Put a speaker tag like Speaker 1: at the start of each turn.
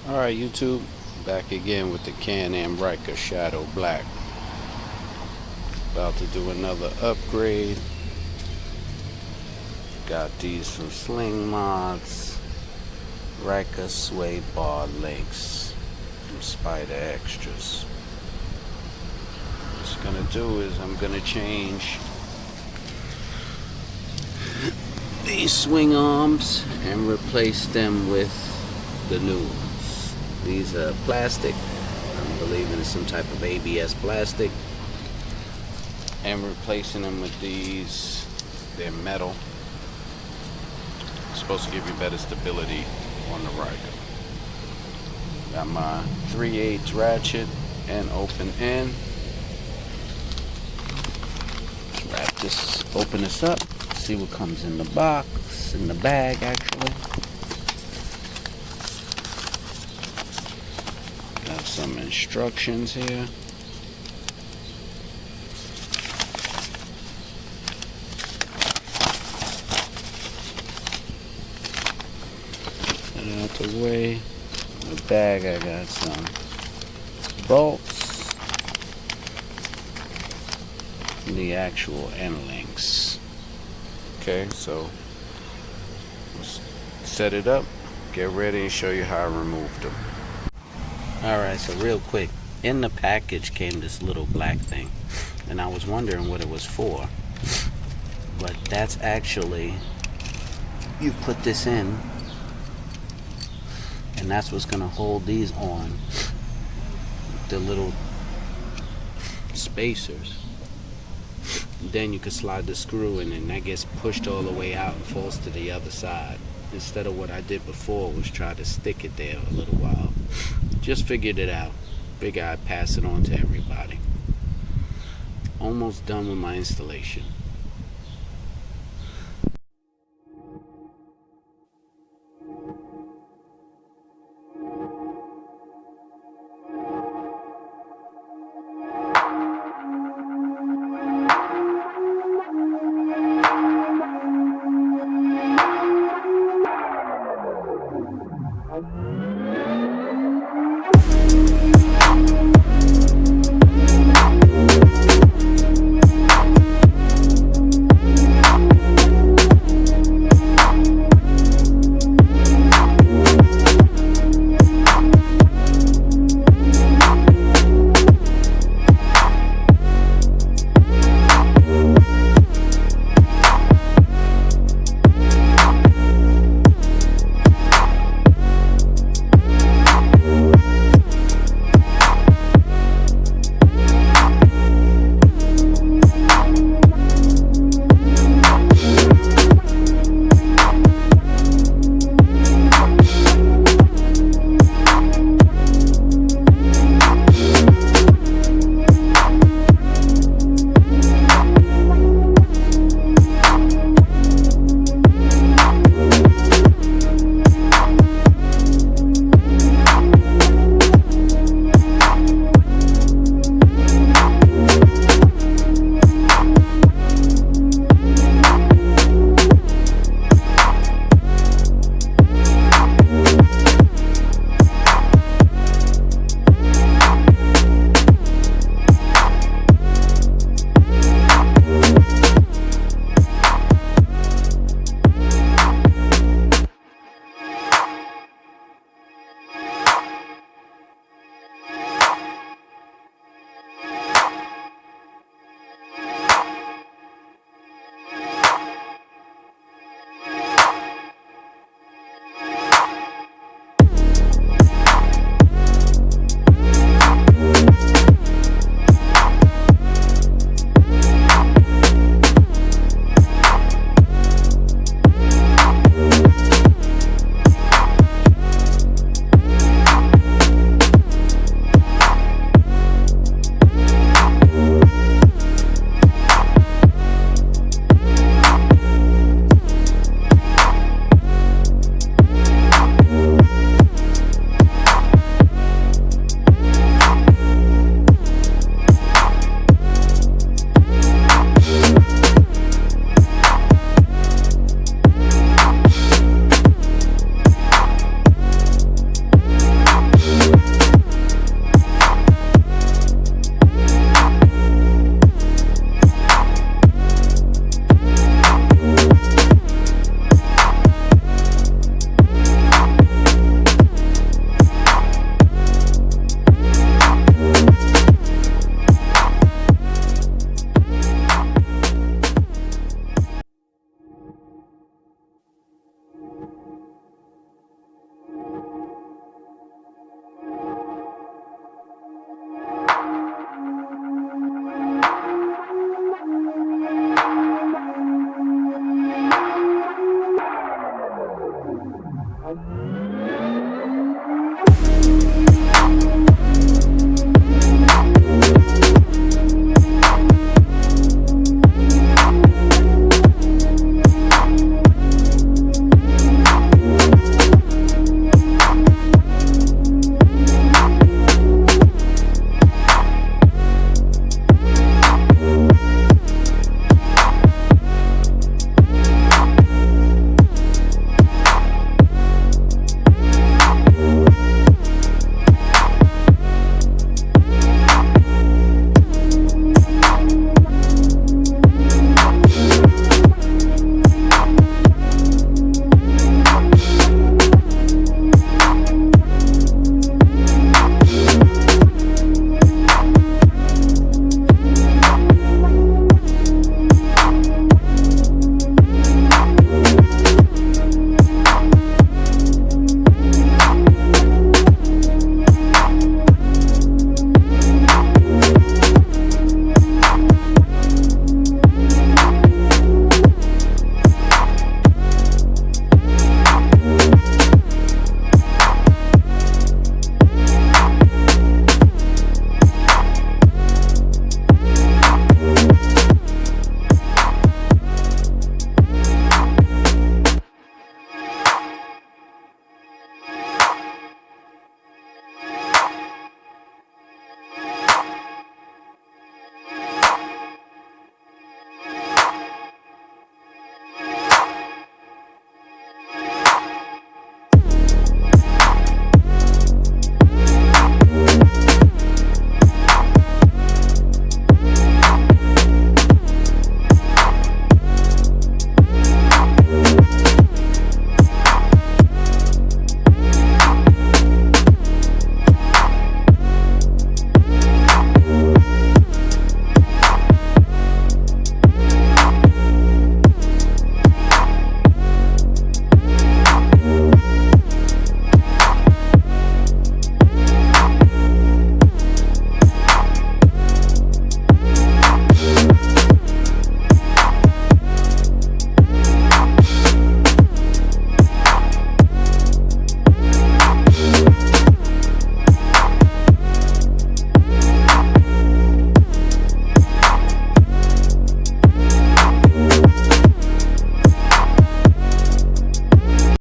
Speaker 1: Alright, YouTube, back again with the Am Ryker Shadow Black. About to do another upgrade. Got these from Sling Mods. Ryker Sway Bar Links from Spyder Extras. What I'm gonna do is I'm gonna change these swing arms and replace them with the new ones. These are plastic. I'm believing it's some type of ABS plastic. And replacing them with these, they're metal. It's supposed to give you better stability on the Ryker. Got my 3/8 ratchet and open end. Wrap this, open this up, see what comes in the box, in the bag actually. Got some instructions here. Get it out the way. In the bag I got some bolts. The actual end links. Okay, so let's set it up, get ready, and show you how I removed them. Alright, so real quick, in the package came this little black thing, and I was wondering what it was for, but that's actually, you put this in, and that's what's going to hold these on, the little spacers. Then you can slide the screw in and that gets pushed all the way out and falls to the other side, instead of what I did before was try to stick it there a little while. Just figured it out. Figured I'd pass it on to everybody. Almost done with my installation.